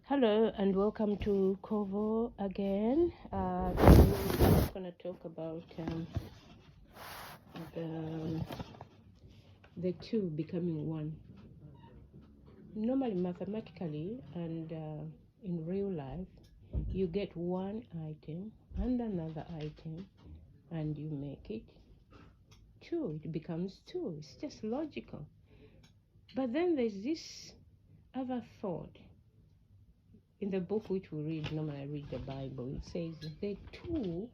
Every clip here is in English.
Hello and welcome to Kovo again. Today I'm just going to talk about the two becoming one. Normally, mathematically and in real life, you get one item and another item and you make it two. It becomes two. It's just logical. But then there's this other thought. In the book which we read, normally I read the Bible, it says the two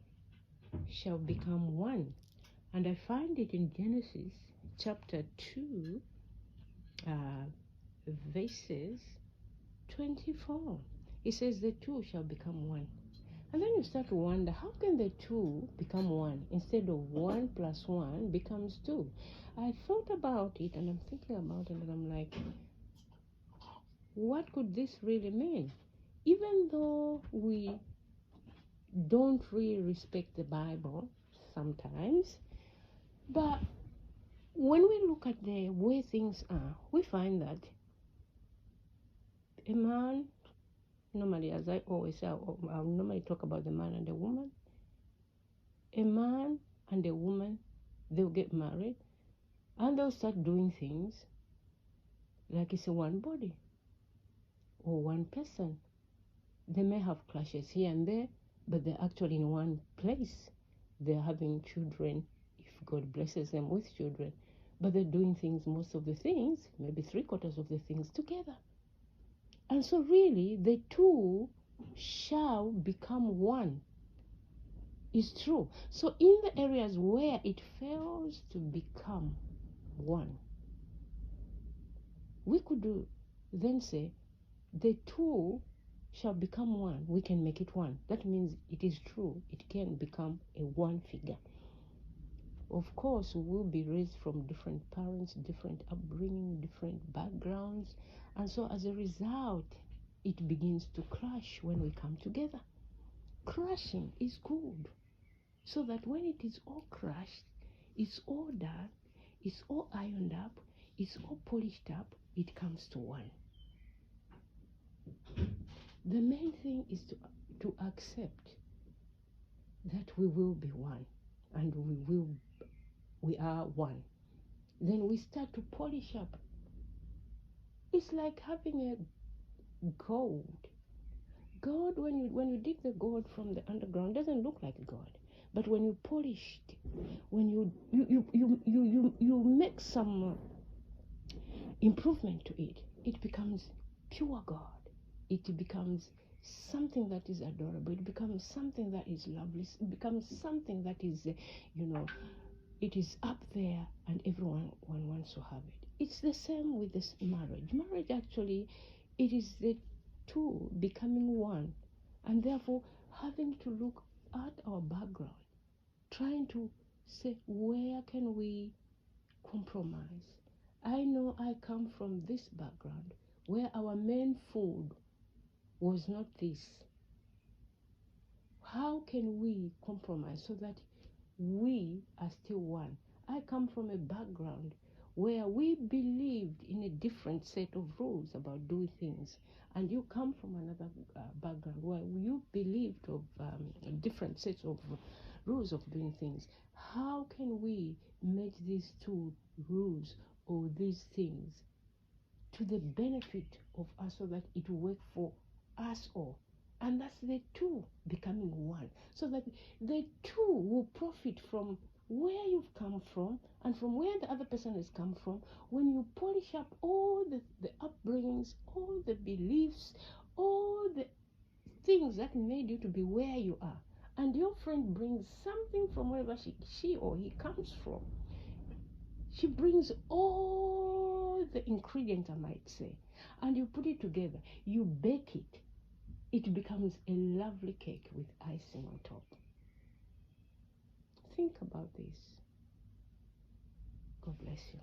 shall become one. And I find it in Genesis chapter 2, verses 24. It says the two shall become one. And then you start to wonder, how can the two become one instead of 1 plus 1 becomes 2? I thought about it and I'm thinking about it and I'm like, what could this really mean? Even though we don't really respect the Bible sometimes, but when we look at the way things are, we find that a man, normally, as I always say, I'll normally talk about the man and the woman. A man and a woman, they'll get married and they'll start doing things like it's a one body or one person. They may have clashes here and there, but they're actually in one place. They're having children, if God blesses them with children, but they're doing things, most of the things, maybe 3/4 of the things together. And so really, the two shall become one. It's true. So in the areas where it fails to become one, we could then say the two shall become one. We can make it one. That means it is true. It can become a one figure. Of course, we will be raised from different parents, different upbringing, different backgrounds. And so as a result, it begins to clash when we come together. Crashing is good. So that when it is all crashed, it's all done, it's all ironed up, it's all polished up, it comes to one. The main thing is to accept that we will be one and we are one. Then we start to polish up. It's like having a gold. Gold, when you dig the gold from the underground, doesn't look like gold. But when you polish it, when you make some improvement to it, it becomes pure gold. It becomes something that is adorable. It becomes something that is lovely. It becomes something that is, it is up there and everyone wants to have it. It's the same with this marriage. Marriage actually, it is the two becoming one, and therefore having to look at our background, trying to say, where can we compromise? I know I come from this background where our main food was not this. How can we compromise so that we are still one? I come from a background where we believed in a different set of rules about doing things, and you come from another background where you believed of different sets of rules of doing things. How can we make these two rules or these things to the benefit of us so that it will work for us all? And that's the two becoming one, so that the two will profit from where you've come from and from where the other person has come from. When you polish up all the upbringings, all the beliefs, all the things that made you to be where you are, and your friend brings something from wherever she or he comes from, she brings all the ingredients, I might say, and you put it together, you bake it. It becomes a lovely cake with icing on top. Think about this. God bless you.